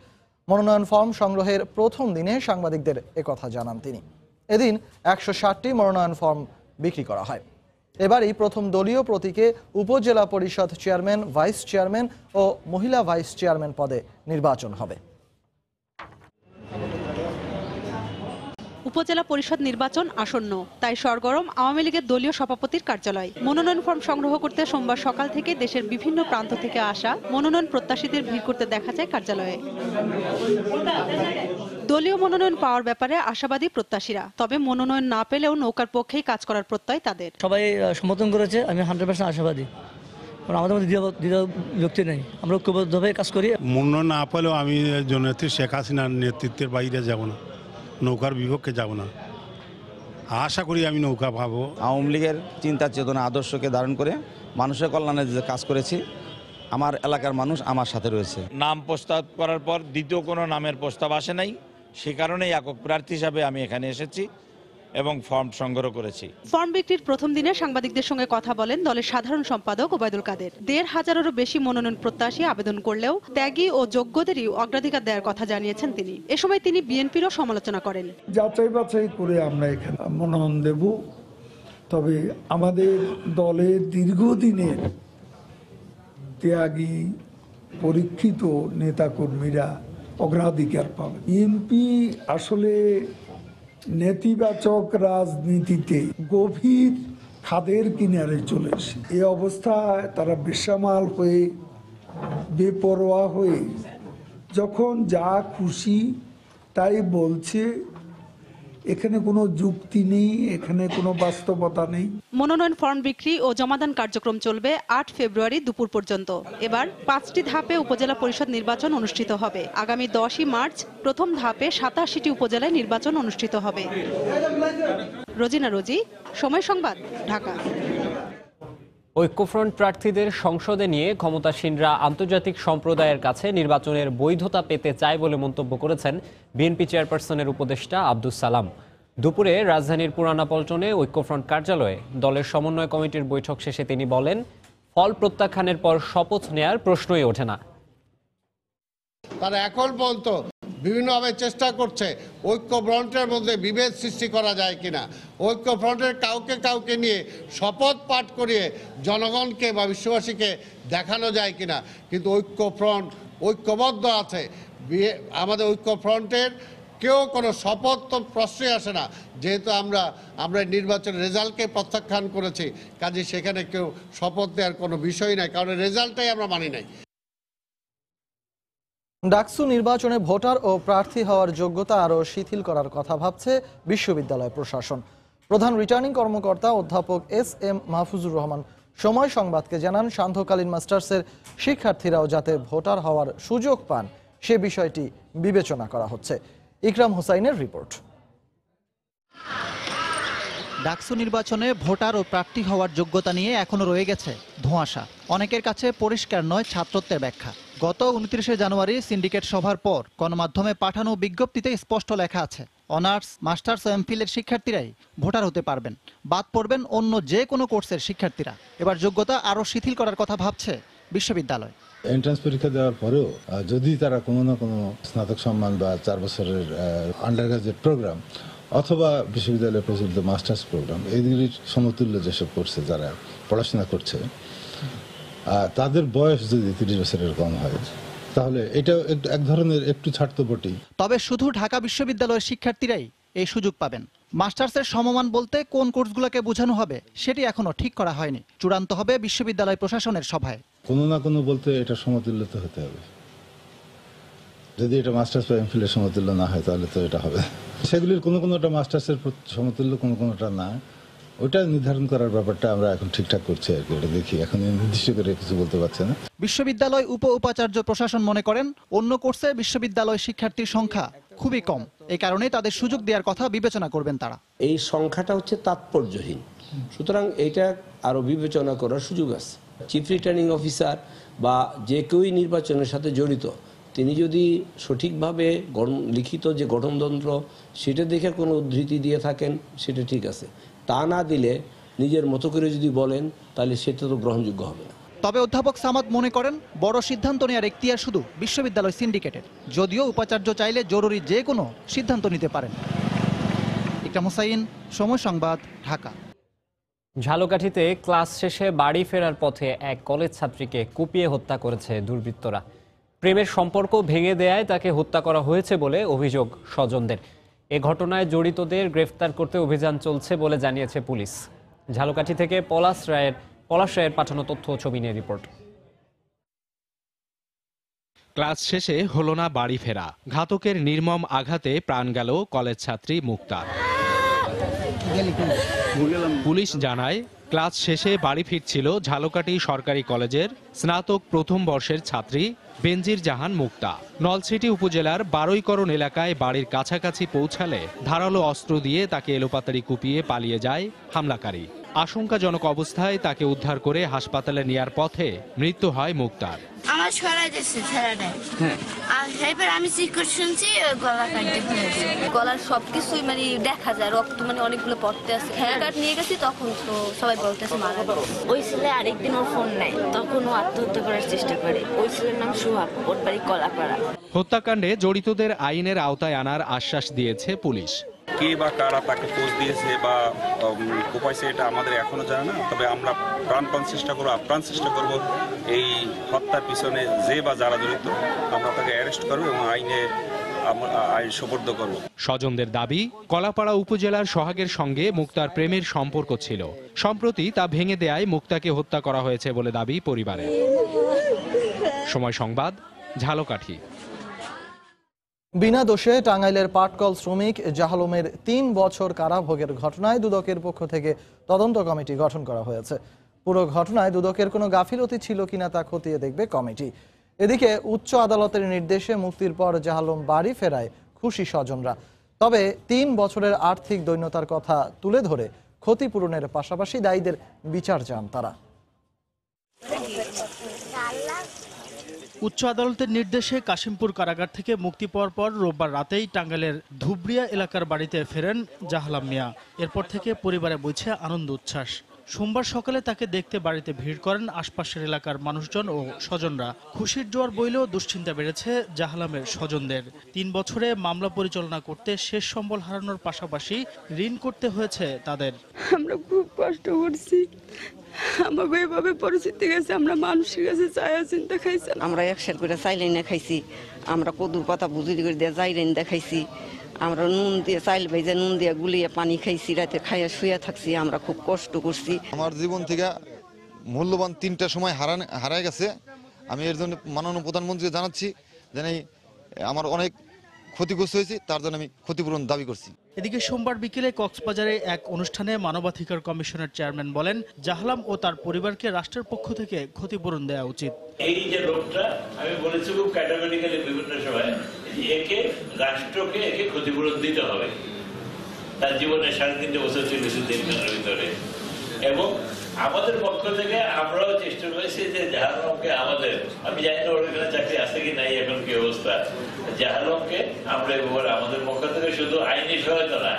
মনোনয়ন ফর্ম সংগ্রহের প্রথম দিনে সাংবাদিকদের একথা জানান তিনি। এদিন ১৬০টি মনোনয়ন ফর্ম বিক্রি করা হয়। এবারই প্রথম দলীয় প্রতীকে উপজেলা পরিষদ চেয়ারম্যান, ভাইস চেয়ারম্যান ও মহিলা ভাইস চেয়ারম্যান পদে নির্বাচন হবে। উপজেলা পরিষদ নির্বাচন আসন্ন, তাই সরগরম আওয়ামী লীগের দলীয় সভাপতির কার্যালয়। মনোনয়ন ফর্ম সংগ্রহ করতে সোমবার সকাল থেকে দেশের বিভিন্ন প্রান্ত থেকে আসা মনোনয়ন প্রত্যাশীদের ভিড় করতে দেখা যায় কার্যালয়ে। দলীয় মনোনয়ন পাওয়ার ব্যাপারে আশাবাদী প্রত্যাশীরা, তবে মনোনয়ন না পেলেও নৌকার পক্ষেই কাজ করার প্রত্যয় তাদের। সবাই সমর্থন করেছে, আমি 100% আশাবাদী। আমাদের মধ্যে দ্বিধা বিভক্তি নেই, আমরা ঐক্যবদ্ধভাবে কাজ করি। মনোনয়ন না পেলেও আমি জননেত্রী শেখ হাসিনার নেতৃত্বের বাইরে যাব না, নৌকার বিপক্ষে যাব না। আশা করি আমি নৌকা পাবো। আওয়ামী লীগের চিন্তা চেতনা আদর্শকে ধারণ করে মানুষের কল্যাণে যে কাজ করেছি, আমার এলাকার মানুষ আমার সাথে রয়েছে। নাম প্রস্তাব করার পর দ্বিতীয় কোনো নামের প্রস্তাব আসে নাই, সে কারণেই একক প্রার্থী হিসাবে আমি এখানে এসেছি এবং ফর্ম সংগ্রহ করেছি। ফর্ম বিক্রির প্রথম দিনে সাংবাদিকদের সঙ্গে কথা বলেন দলের সাধারণ সম্পাদক ওবায়দুল কাদের। ১৫০০-এরও বেশি মনোনয়ন প্রত্যাশী আবেদন করলেও ত্যাগী ও যোগ্যদেরই অগ্রাধিকার দেওয়ার কথা জানিয়েছেন তিনি। এ সময় তিনি বিএনপিরও সমালোচনা করেন। যাচাই বাছাই করে আমরা এখানে মনোনয়ন দেব, তবে আমাদের দলের দীর্ঘদিনের ত্যাগী পরীক্ষিত নেতাকর্মীরা অগ্রাধিকার পাবে। বিএনপি আসলে নেতিবাচক রাজনীতিতে গভীর খাদের কিনারে চলে এসে এই অবস্থায় তারা বেসামাল হয়ে, বেপরোয়া হয়ে যখন যা খুশি তাই বলছে, এখানে কোনো যুক্তি নেই, এখানে কোনো বাস্তবতা নেই। মনোনয়ন ফর্ম বিক্রি ও জমাদান কার্যক্রম চলবে ৮ ফেব্রুয়ারি দুপুর পর্যন্ত। এবার ৫টি ধাপে উপজেলা পরিষদ নির্বাচন অনুষ্ঠিত হবে। আগামী ১০ই মার্চ প্রথম ধাপে ৮৭টি উপজেলায় নির্বাচন অনুষ্ঠিত হবে। রোজিনা রোজি, সময় সংবাদ, ঢাকা। ঐক্যফ্রন্ট প্রার্থীদের সংসদে নিয়ে ক্ষমতাসীনরা আন্তর্জাতিক সম্প্রদায়ের কাছে নির্বাচনের বৈধতা পেতে চায় বলে মন্তব্য করেছেন বিএনপি চেয়ারপারসনের উপদেষ্টা আব্দুস সালাম। দুপুরে রাজধানীর পুরানা পল্টনে ঐক্যফ্রন্ট কার্যালয়ে দলের সমন্বয় কমিটির বৈঠক শেষে তিনি বলেন, ফল প্রত্যাখ্যানের পর শপথ নেয়ার প্রশ্নই ওঠে না। তারা এখন পর্যন্ত বিভিন্নভাবে চেষ্টা করছে ঐক্যফ্রন্টের মধ্যে বিভেদ সৃষ্টি করা যায় কিনা, ঐক্যফ্রন্টের কাউকে নিয়ে শপথ পাঠ করিয়ে জনগণকে বা বিশ্ববাসীকে দেখানো যায় কিনা। কিন্তু ঐক্যফ্রন্ট ঐক্যবদ্ধ আছে। আমাদের ঐক্যফ্রন্টের কেউ কোনো শপথ তো প্রশ্নই আসে না, যেহেতু আমরা নির্বাচনের রেজাল্টকে প্রত্যাখ্যান করেছি, কাজে সেখানে কেউ শপথ দেওয়ার কোনো বিষয় নাই, কারণ রেজাল্টটাই আমরা মানি নাই। ডাকসু নির্বাচনে ভোটার ও প্রার্থী হওয়ার যোগ্যতা আরও শিথিল করার কথা ভাবছে বিশ্ববিদ্যালয় প্রশাসন। প্রধান রিটার্নিং কর্মকর্তা অধ্যাপক এস.এম. মাহফুজুর রহমান সময় সংবাদকে জানান, সান্ধ্যকালীন মাস্টার্সের শিক্ষার্থীরাও যাতে ভোটার হওয়ার সুযোগ পান সে বিষয়টি বিবেচনা করা হচ্ছে। ইকরাম হোসাইনের রিপোর্ট। ডাকসু নির্বাচনে ভোটার ও প্রার্থী হওয়ার যোগ্যতা নিয়ে এখনো রয়ে গেছে ধোঁয়াশা। অনেকের কাছে পরিষ্কার নয় ছাত্রত্বের ব্যাখ্যা। গত 29শে জানুয়ারি সিন্ডিকেট সভার পর গণমাধ্যমে পাঠানো বিজ্ঞপ্তিতে স্পষ্ট লেখা আছে, অনার্স, মাস্টার্স ও এমফিলের শিক্ষার্থীরাই ভোটার হতে পারবেন, বাদ পড়বেন অন্য যে কোনো কোর্সের শিক্ষার্থীরা। এবার যোগ্যতা আরও শিথিল করার কথা ভাবছে বিশ্ববিদ্যালয়। এন্ট্রান্স পরীক্ষা দেওয়ার পরেও যদি তারা কোনো না কোনো স্নাতক সম্মান বা 4 বছরের আন্ডার গ্রাজুয়েট প্রোগ্রাম অথবা বিশ্ববিদ্যালয়ে প্রচলিত মাস্টার্স প্রোগ্রাম এইগুলির সমতুল্য যেসব কোর্সে যারা পড়াশোনা করছে তাদের বয়স যদি 30 বছরের কম হয় তাহলে এটা এক ধরনের একটু ছাড় তো বটেই। তবে শুধু ঢাকা বিশ্ববিদ্যালয়ের শিক্ষার্থীরাই এই সুযোগ পাবেন। মাস্টার্সের সমমান বলতে কোন কোর্সগুলোকে বোঝানো হবে সেটি এখনো ঠিক করা হয়নি, চূড়ান্ত হবে বিশ্ববিদ্যালয় প্রশাসনের সভায়। কোনো না কোনো বলতে এটা সমতুল্য তো হতে হবে। যদি এটা মাস্টার্স বা এমফিলের সমতুল্য না হয় তাহলে তো এটা হবে, সেগুলির কোনো কোনোটা মাস্টার্সের সমতুল্য, কোনো কোনোটা না। ওটা নির্ধারণ করার ব্যাপারটা আমরা এখন ঠিকঠাক করছি আর কি, ওটা দেখি, এখন নির্দিষ্ট করে কিছু বলতে পারছে না। বিশ্ববিদ্যালয় উপাচার্য প্রশাসন মনে করেন, অন্য কোর্সে বিশ্ববিদ্যালয় শিক্ষার্থীর সংখ্যা খুবই কম, এই কারণে তাদের সুযোগ দেওয়ার কথা বিবেচনা করবেন তারা। এই সংখ্যাটা হচ্ছে তাৎপর্যহীন, সুতরাং এইটা আরো বিবেচনা করার সুযোগ আছে। চিফ রিটার্নিং অফিসার বা যে কেউই নির্বাচনের সাথে জড়িত, তিনি যদি সঠিকভাবে লিখিত যে গঠনতন্ত্র সেটা দেখে কোনো উদ্ধৃতি দিয়ে থাকেন সেটা ঠিক আছে, তা না দিলে নিজের মতো করে যদি বলেন তাহলে সেটা তো গ্রহণযোগ্য হবে না। তবে অধ্যাপক সামাদ মনে করেন, বড় সিদ্ধান্ত নেওয়ার এখতিয়ার শুধু বিশ্ববিদ্যালয় সিন্ডিকেটের, যদিও উপাচার্য চাইলে জরুরি যে কোনো সিদ্ধান্ত নিতে পারেন। ইকরাম হোসাইন, সময় সংবাদ, ঢাকা। ঝালকাঠিতে ক্লাস শেষে বাড়ি ফেরার পথে এক কলেজ ছাত্রীকে কুপিয়ে হত্যা করেছে দুর্বৃত্তরা। প্রেমের সম্পর্ক ভেঙে দেয়ায় তাকে হত্যা করা হয়েছে বলে অভিযোগ স্বজনদের। এ ঘটনায় জড়িতদের গ্রেফতার করতে অভিযান চলছে বলে জানিয়েছে পুলিশ। ঝালকাঠি থেকে পলাশ রায়ের পাঠানো তথ্য ও ছবি নিয়ে রিপোর্ট। ক্লাস শেষে হলো না বাড়ি ফেরা, ঘাতকের নির্মম আঘাতে প্রাণ গেল কলেজ ছাত্রী মুক্তা। পুলিশ জানায়, ক্লাস শেষে বাড়ি ফিরছিল ঝালকাঠি সরকারি কলেজের স্নাতক প্রথম বর্ষের ছাত্রী বেনজির জাহান মুক্তা। নলছিটি উপজেলার বারৈকরণ এলাকায় বাড়ির কাছাকাছি পৌঁছালে ধারালো অস্ত্র দিয়ে তাকে এলোপাতাড়ি কুপিয়ে পালিয়ে যায় হামলাকারী। আশঙ্কাজনক অবস্থায় তাকে উদ্ধার করে হাসপাতালে নেয়ার পথে মৃত্যু হয় মুক্তার। আমার ছড়াই যাচ্ছে ছেড়াটাই, আর এরপর আমি চেক করে শুনছি গলা কাটতে হয়েছে, গলার সবকিছুই মানে দেখা যায় রক্ত, মানে অনেকগুলো পড়তে আছে। হেয়ার কাট নিয়ে গেছি তখন তো সবাই বলতেছে মারা গেছে। ওই ছেলে আরেকদিন ওর ফোন নেয়, তখন ও আত্মহত্যা করার চেষ্টা করে। ওই ছেলের নাম সোহাগ, ওর বাড়ি কলাপাড়া। হত্যাকাণ্ডে জড়িতদের আইনের আওতায় আনার আশ্বাস দিয়েছে পুলিশ। কে বা কারা তাকে পোস্ট দিয়েছে বা কোপাইছে এটা আমাদের এখনো জানা না, তবে আমরা প্রাণ চেষ্টা করব এই হত্যার পিছনে যে বা যারা জড়িত আমরা তাকে অ্যারেস্ট করব এবং আইন সোপর্দ করব। স্বজনদের দাবি, কলাপাড়া উপজেলার সোহাগের সঙ্গে মুক্তার প্রেমের সম্পর্ক ছিল, সম্প্রতি তা ভেঙে দেয়ায় মুক্তাকে হত্যা করা হয়েছে বলে দাবি পরিবারের। সময় সংবাদ, ঝালকাঠি। বিনা দোষে টাঙ্গাইলের পাটকল শ্রমিক জাহালমের 3 বছর কারাভোগের ঘটনায় দুদকের পক্ষ থেকে তদন্ত কমিটি গঠন করা হয়েছে। পুরো ঘটনায় দুদকের কোনো গাফিলতি ছিল কিনা তা খতিয়ে দেখবে কমিটি। এদিকে উচ্চ আদালতের নির্দেশে মুক্তির পর জাহালম বাড়ি ফেরায় খুশি স্বজনরা। তবে 3 বছরের আর্থিক দৈন্যতার কথা তুলে ধরে ক্ষতিপূরণের পাশাপাশি দায়ীদের বিচার চান তারা। উচ্চ আদালতের নির্দেশে কাশিমপুর কারাগার থেকে মুক্তি পাওয়ার পর রোববার রাতেই টাঙ্গাইলের ধুবড়িয়া এলাকার বাড়িতে ফেরেন জাহালাম মিয়া। এরপর থেকে পরিবারে বইছে আনন্দ উচ্ছ্বাস। সোমবার সকালে তাকে দেখতে বাড়িতে ভিড় করেন আশপাশের এলাকার মানুষজন ও স্বজনরা। খুশির জোয়ার বইলেও দুশ্চিন্তা বেড়েছে জাহালামের স্বজনদের। ৩ বছরে মামলা পরিচালনা করতে শেষ সম্বল হারানোর পাশাপাশি ঋণ করতে হয়েছে তাদের। আমরা খুব কষ্ট করছি, আমাকে এভাবে পরিস্থিতি গেছে, আমরা মানুষের কাছে চায়া চিন্তা খাইছি, আমরা একশের করে চাইলেন না খাইছি, আমরা কদুর পাতা বুঝি করে দিয়ে যাইলেন দেখাইছি, আমরা নুন দিয়ে চাইল ভেজে নুন দিয়ে গুলিয়ে পানি খাইছি, রাতে খাইয়া শুয়ে থাকছি, আমরা খুব কষ্ট করছি। আমার জীবন থেকে মূল্যবান 3টা সময় হারায় গেছে। আমি এর জন্য মাননীয় প্রধানমন্ত্রীকে জানাচ্ছি যে আমার অনেক ক্ষতিগ্রস্ত হয়েছি, তার জন্য আমি ক্ষতিপূরণ দাবি করছি। এদিকে সোমবার বিকেলে কক্সবাজারে এক অনুষ্ঠানে মানবাধিকার কমিশনের চেয়ারম্যান বলেন, জাহালাম ও তার পরিবারকে রাষ্ট্রের পক্ষ থেকে ক্ষতিপূরণ দেওয়া উচিত। এই যে লোকটা আমি বলেছি খুব ক্যাটাগরিক্যালি বিভিন্ন সময়, একে রাষ্ট্রকে একে ক্ষতিপূরণ দিতে হবে। তার জীবনে 3.5 বছর চলেছে জেলখানার ভিতরে, এবং আমাদের পক্ষ থেকে আমরাও চেষ্টা করেছি যে জাহালমকে আমাদের, আমি জানি না ওর এখানে চাকরি আছে কি নাই এখন কি অবস্থা, জাহালমকে আমরা এবার আমাদের পক্ষ থেকে শুধু আইনি সহায়তা না,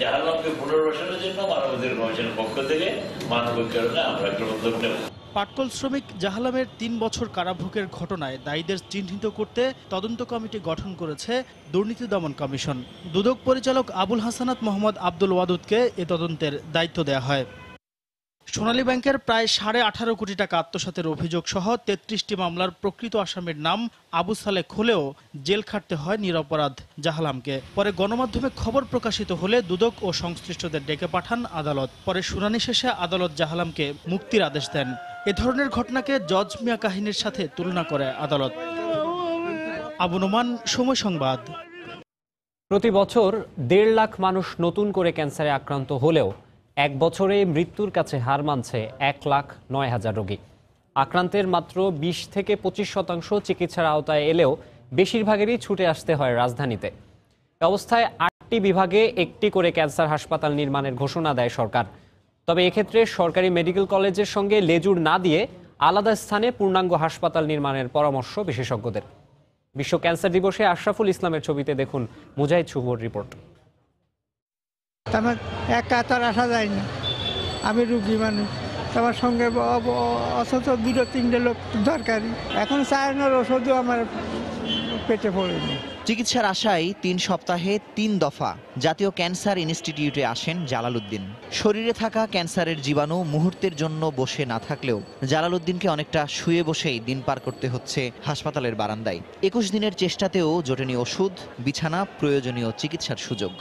জাহালমকে পুনর্বাসনের জন্য মানবাধিকার কমিশনের পক্ষ থেকে মানবাধিকারণে আমরা একটা উদ্যোগ নেব। পাটকল শ্রমিক জাহালামের 3 বছর কারাভোগের ঘটনায় দায়ীদের চিহ্নিত করতে তদন্ত কমিটি গঠন করেছে দুর্নীতি দমন কমিশন। দুদক পরিচালক আবুল হাসানাত মোহাম্মদ আব্দুল ওয়াদুদকে এ তদন্তের দায়িত্ব দেওয়া হয়। সোনালী ব্যাংকের প্রায় 18.5 কোটি টাকা আত্মসাতের অভিযোগ সহ 33টি মামলার প্রকৃত আসামির নাম আবু সালেক হলেও জেল খাটতে হয় নিরপরাধ জাহালামকে। পরে গণমাধ্যমে খবর প্রকাশিত হলে দুদক ও সংশ্লিষ্টদের ডেকে পাঠান আদালত। পরে শুনানি শেষে আদালত জাহালামকে মুক্তির আদেশ দেন। এ ধরনের ঘটনাকে জজ মিয়া কাহিনীর সাথে তুলনা করে আদালত। আবু নোমান, সময় সংবাদ। প্রতি বছর 1.5 লাখ মানুষ নতুন করে ক্যান্সারে আক্রান্ত হলেও 1 বছরে মৃত্যুর কাছে হার মানছে 1,09,000 রোগী। আক্রান্তের মাত্র 20 থেকে 25% চিকিৎসার আওতায় এলেও বেশিরভাগেরই ছুটে আসতে হয় রাজধানীতে। অবস্থায় 8টি বিভাগে 1টি করে ক্যান্সার হাসপাতাল নির্মাণের ঘোষণা দেয় সরকার। তবে এক্ষেত্রে সরকারি মেডিকেল কলেজের সঙ্গে লেজুর না দিয়ে আলাদা স্থানে পূর্ণাঙ্গ হাসপাতাল নির্মাণের পরামর্শ বিশেষজ্ঞদের। বিশ্ব ক্যান্সার দিবসে আশরাফুল ইসলামের ছবিতে দেখুন মুজাহিদ শুভর রিপোর্ট। আমার একা তো আসা যায় না, আমি রুগী মানুষ, আমার সঙ্গে অথচ 2-3টে লোক দরকারি। এখন চায়নার ওষুধও আমার পেটে পড়েনি। চিকিৎসার আশায় 3 সপ্তাহে 3 দফা জাতীয় ক্যান্সার ইনস্টিটিউটে আসেন জালালউদ্দিন। শরীরে থাকা ক্যান্সারের জীবাণু মুহূর্তের জন্য বসে না থাকলেও জালালউদ্দিনকে অনেকটা শুয়ে বসেই দিন পার করতে হচ্ছে হাসপাতালের বারান্দায়। 21 দিনের চেষ্টাতেও জোটেনি ওষুধ, বিছানা, প্রয়োজনীয় চিকিৎসার সুযোগ।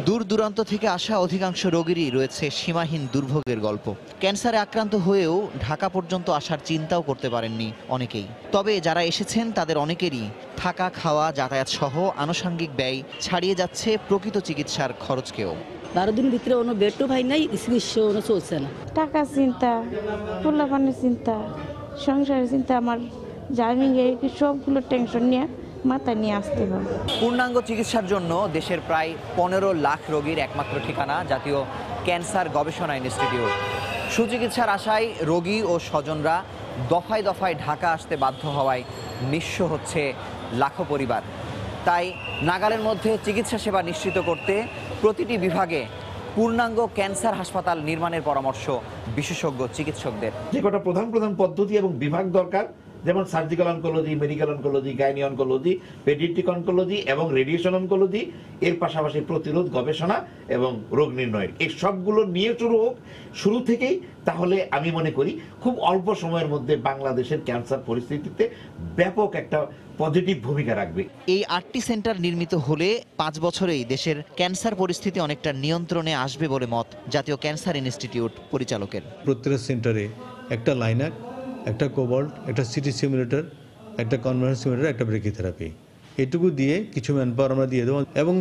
দূর দূরান্ত থেকে আসা অধিকাংশ রোগীরই রয়েছে সীমাহীন দুর্ভোগের গল্প। ক্যান্সারে আক্রান্ত হয়েও ঢাকা পর্যন্ত আসার চিন্তাও করতে পারেননি অনেকেই। তবে যারা এসেছেন তাদের অনেকেরই থাকা, খাওয়া, যাতায়াত সহ আনুষঙ্গিক ব্যয় ছাড়িয়ে যাচ্ছে প্রকৃত চিকিৎসার খরচকেও। 12 দিনের ভিতরে কোনো বেডও ভাই নাই, চিকিৎসা চলছে না। টাকা চিন্তা, পোলাপানের চিন্তা, সংসারের চিন্তা, আমার জামিন সবগুলো টেনশন নিয়ে মাথায় নিয়ে আসতে হবে। পূর্ণাঙ্গ চিকিৎসার জন্য দেশের প্রায় 15 লাখ রোগীর একমাত্র ঠিকানা জাতীয় ক্যান্সার গবেষণা ইনস্টিটিউট। সুচিকিৎসার আশায় রোগী ও স্বজনরা দফায় দফায় ঢাকা আসতে বাধ্য হওয়ায় নিঃস্ব হচ্ছে লাখো পরিবার। তাই নাগালের মধ্যে চিকিৎসা সেবা নিশ্চিত করতে প্রতিটি বিভাগে পূর্ণাঙ্গ ক্যান্সার হাসপাতাল নির্মাণের পরামর্শ বিশেষজ্ঞ চিকিৎসকদের। যে কটা প্রধান পদ্ধতি এবং বিভাগ দরকার, যেমন surgical oncology, medical oncology, gynae oncology, paediatric oncology এবং রেডিয়েশন অনকোলজি, এর পাশাপাশি প্রতিরোধ, গবেষণা এবং রোগ নির্ণয়ের, এই সবগুলো নিয়ে শুরু থেকেই, তাহলে আমি মনে করি খুব অল্প সময়ের মধ্যে বাংলাদেশের ক্যান্সার পরিস্থিতিতে ব্যাপক একটা পজিটিভ ভূমিকা রাখবে। এই 8টি সেন্টার নির্মিত হলে 5 বছরেই দেশের ক্যান্সার পরিস্থিতি অনেকটা নিয়ন্ত্রণে আসবে বলে মত জাতীয় ক্যান্সার ইনস্টিটিউট পরিচালকের। প্রত্যেক সেন্টারে একটা লাইনার, একটা কোবাল্ট, একটা সিটি সিমুলেটর, একটা কনভার্স সিমুলেটর, একটা ব্রেকিথেরাপি, এটুকু দিয়ে কিছু ম্যানপাওয়ার আমরা দিয়ে দেবো এবং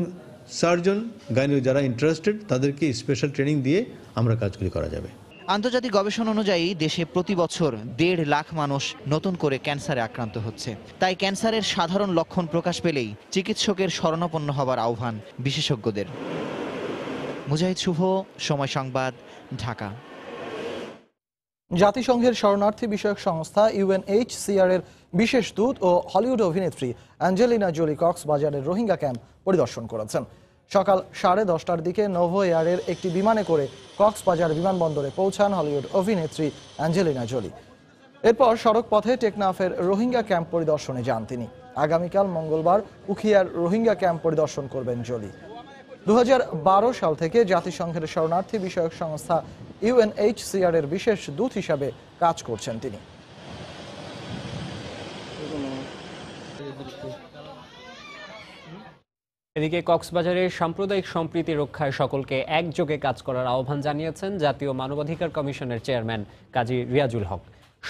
সার্জন, গাইনি যারা ইন্টারেস্টেড তাদেরকে স্পেশাল ট্রেনিং দিয়ে আমরা কাজগুলি করা যাবে। আন্তর্জাতিক গবেষণা অনুযায়ী দেশে প্রতি বছর 1.5 লাখ মানুষ নতুন করে ক্যান্সারে আক্রান্ত হচ্ছে। তাই ক্যান্সারের সাধারণ লক্ষণ প্রকাশ পেলেই চিকিৎসকের শরণাপন্ন হবার আহ্বান বিশেষজ্ঞদের। মুজাহিদ শুভ, সময় সংবাদ, ঢাকা। জাতিসংঘের শরণার্থী বিষয়ক সংস্থা UNHCR এর বিশেষ দূত ও হলিউড অভিনেত্রী অ্যাঞ্জেলিনা জোলি কক্সবাজারের রোহিঙ্গা ক্যাম্প পরিদর্শন করেছেন। সকাল 10:30টার দিকে নোভো এয়ারের একটি বিমানে করে কক্সবাজার বিমানবন্দরে পৌঁছান হলিউড অভিনেত্রী অ্যাঞ্জেলিনা জোলি। এরপর সড়ক পথে টেকনাফের রোহিঙ্গা ক্যাম্প পরিদর্শনে যান তিনি। আগামীকাল মঙ্গলবার উখিয়ার রোহিঙ্গা ক্যাম্প পরিদর্শন করবেন জোলি। 2012 সাল থেকে জাতিসংঘের শরণার্থী বিষয়ক সংস্থা UNHCR এর বিশেষ দূত হিসাবে কাজ করছেন তিনি। এদিকে কক্সবাজারের সাম্প্রদায়িক সম্প্রীতি রক্ষায় সকলকে একযোগে কাজ করার আহ্বান জানিয়েছেন জাতীয় মানবাধিকার কমিশনের চেয়ারম্যান কাজী রিয়াজুল হক।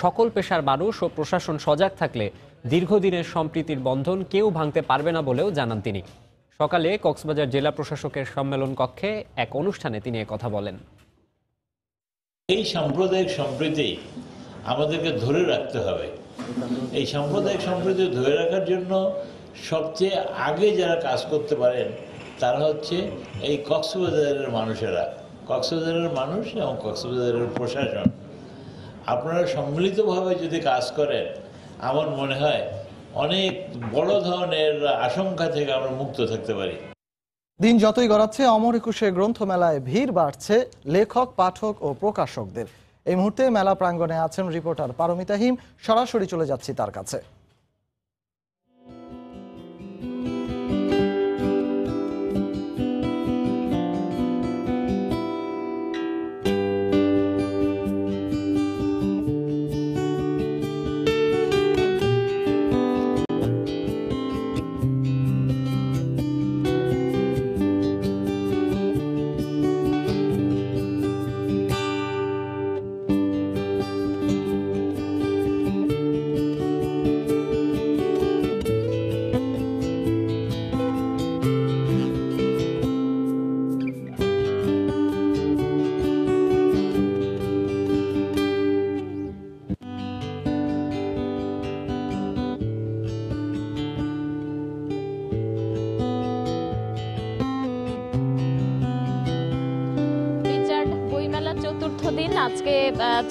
সকল পেশার মানুষ ও প্রশাসন সজাগ থাকলে দীর্ঘদিনের সম্প্রীতির বন্ধন কেউ ভাঙতে পারবে না বলেও জানান তিনি। সকালে কক্সবাজার জেলা প্রশাসকের সম্মেলন কক্ষে এক অনুষ্ঠানে তিনি কথা বলেন। এই সাম্প্রদায়িক সম্প্রীতি আমাদেরকে ধরে রাখতে হবে। এই সাম্প্রদায়িক সম্প্রীতি ধরে রাখার জন্য সবচেয়ে আগে যারা কাজ করতে পারেন তারা হচ্ছে এই কক্সবাজারের মানুষেরা, কক্সবাজারের মানুষ এবং কক্সবাজারের প্রশাসন। আপনারা সম্মিলিতভাবে যদি কাজ করেন আমার মনে হয় অনেক বড় ধরনের আশঙ্কা থেকে আমরা মুক্ত থাকতে পারি। দিন যতই গড়াচ্ছে অমর একুশে গ্রন্থমেলায় ভিড় বাড়ছে লেখক, পাঠক ও প্রকাশকদের। এই মুহূর্তে মেলা প্রাঙ্গণে আছেন রিপোর্টার পারমিতা হিম। সরাসরি চলে যাচ্ছি তার কাছে। আজকে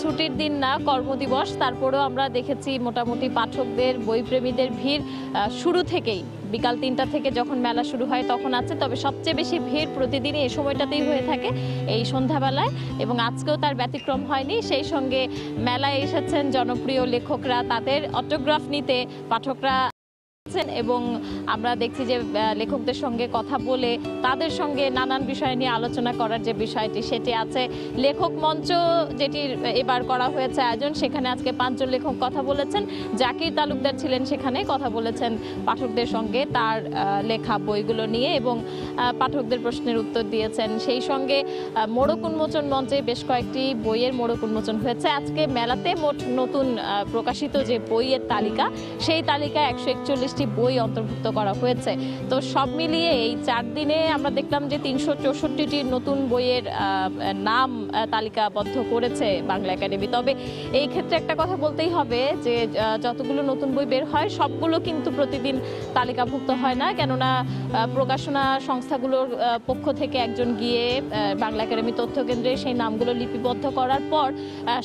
ছুটির দিন না, কর্মদিবস, তারপরেও আমরা দেখেছি মোটামুটি পাঠকদের, বইপ্রেমীদের ভিড় শুরু থেকেই। বিকাল 3টা থেকে যখন মেলা শুরু হয় তখন আছে, তবে সবচেয়ে বেশি ভিড় প্রতিদিনই এই সময়টাতেই হয়ে থাকে, এই সন্ধ্যাবেলায়, এবং আজকেও তার ব্যতিক্রম হয়নি। সেই সঙ্গে মেলায় এসেছেন জনপ্রিয় লেখকরা, তাদের অটোগ্রাফ নিতে পাঠকরা এবং আমরা দেখছি যে লেখকদের সঙ্গে কথা বলে তাদের সঙ্গে নানান বিষয় নিয়ে আলোচনা করার যে বিষয়টি সেটি আছে। লেখক মঞ্চ যেটি এবার করা হয়েছে আয়োজন, সেখানে আজকে 5 জন লেখক কথা বলেছেন। জাকির তালুকদার ছিলেন সেখানে, কথা বলেছেন পাঠকদের সঙ্গে তার লেখা বইগুলো নিয়ে এবং পাঠকদের প্রশ্নের উত্তর দিয়েছেন। সেই সঙ্গে মোড়ক উন্মোচন মঞ্চে বেশ কয়েকটি বইয়ের মোড়ক উন্মোচন হয়েছে। আজকে মেলাতে মোট নতুন প্রকাশিত যে বইয়ের তালিকা, সেই তালিকায় 141টি বই অন্তর্ভুক্ত করা হয়েছে। তো সব মিলিয়ে এই 4 দিনে আমরা দেখলাম যে 364টি নতুন বইয়ের নাম তালিকাবদ্ধ করেছে বাংলা একাডেমি। তবে এই ক্ষেত্রে একটা কথা বলতেই হবে যে যতগুলো নতুন বই বের হয় সবগুলো কিন্তু প্রতিদিন তালিকাভুক্ত হয় না, কেননা প্রকাশনা সংস্থাগুলোর পক্ষ থেকে একজন গিয়ে বাংলা একাডেমি তথ্য কেন্দ্রে সেই নামগুলো লিপিবদ্ধ করার পর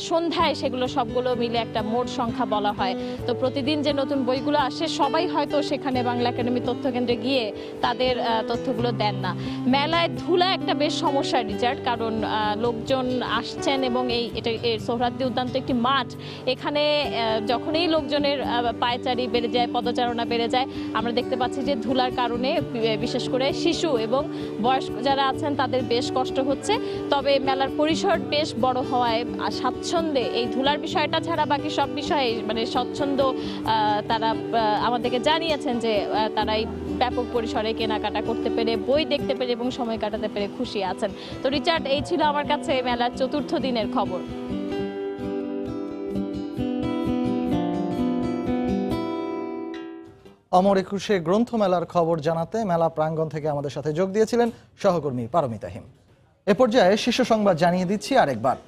সন্ধ্যায় সেগুলো সবগুলো মিলে একটা মোট সংখ্যা বলা হয়। তো প্রতিদিন যে নতুন বইগুলো আসে সবাই হয়তো সেখানে বাংলা একাডেমি তথ্য কেন্দ্রে গিয়ে তাদের তথ্যগুলো দেন না। মেলায় ধুলা একটা বেশ সমস্যা রিচার্ড, কারণ লোকজন আসছেন এবং এটা সোহরাওয়ার্দী উদ্যান তো একটি মাঠ, এখানে যখনই লোকজনের পায়চারি বেড়ে যায়, পদচারণা বেড়ে যায়, আমরা দেখতে পাচ্ছি যে ধুলার কারণে বিশেষ করে শিশু এবং বয়স্ক যারা আছেন তাদের বেশ কষ্ট হচ্ছে। তবে মেলার পরিসর বেশ বড় হওয়ায় স্বাচ্ছন্দ্যে এই ধুলার বিষয়টা ছাড়া বাকি সব বিষয়ে মানে স্বচ্ছন্দ তারা আমাদেরকে জানিয়েছেন যে তারা এই ব্যাপক পরিসরে কেনাকাটা করতে পেরে, বই দেখতে পেরে এবং সময় কাটাতে পেরে খুশি আছেন। তো রিচার্ড, এই ছিল আমার কাছে মেলার 4র্থ দিনের খবর। অমর একুশে গ্রন্থমেলার খবর জানাতে মেলা প্রাঙ্গণ থেকে আমাদের সাথে যোগ দিয়েছিলেন সহকর্মী পারমিতা হিম। এ পর্যায়ে শীর্ষ সংবাদ জানিয়ে দিচ্ছি আরেকবার।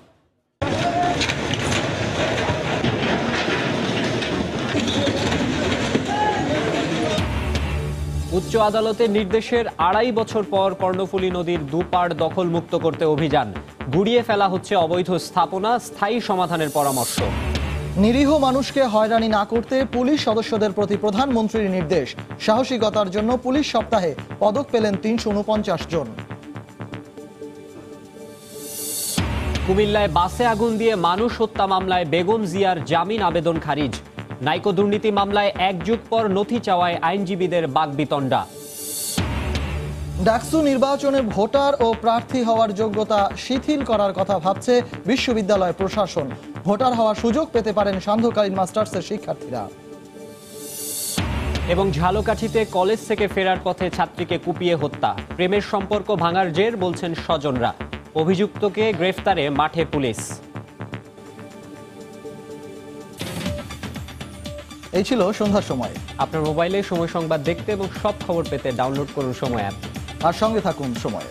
উচ্চ আদালতের নির্দেশের 2.5 বছর পর কর্ণফুলী নদীর দুপাড় দখলমুক্ত করতে অভিযান। গুড়িয়ে ফেলা হচ্ছে অবৈধ স্থাপনা, স্থায়ী সমাধানের পরামর্শ। নিরীহ মানুষকে হয়রানি না করতে পুলিশ সদস্যদের প্রতি প্রধানমন্ত্রীর নির্দেশ। সাহসিকতার জন্য পুলিশ সপ্তাহে পদক পেলেন 349 জন। কুমিল্লায় বাসে আগুন দিয়ে মানুষ হত্যা মামলায় বেগম জিয়ার জামিন আবেদন খারিজ। নাইকো দুর্নীতি মামলায় 1 যুগ পর নথি চাওয়ায় আইনজীবীদের বাকবিতণ্ডা। ডাকসু নির্বাচনে ভোটার ও প্রার্থী হওয়ার যোগ্যতা শিথিল করার কথা ভাবছে বিশ্ববিদ্যালয় প্রশাসন। ভোটার হওয়ার সুযোগ পেতে পারেন সান্ধ্যকালীন মাস্টার্সের শিক্ষার্থীরা। এবং ঝালকাঠিতে কলেজ থেকে ফেরার পথে ছাত্রীকে কুপিয়ে হত্যা। প্রেমের সম্পর্ক ভাঙার জের বলছেন স্বজনরা। অভিযুক্তকে গ্রেফতারে মাঠে পুলিশ। এই ছিল সন্ধ্যার সময়। আপনার মোবাইলে সময় সংবাদ দেখতে এবং সব খবর পেতে ডাউনলোড করুন সময় অ্যাপ। আর সঙ্গে থাকুন সময়ে।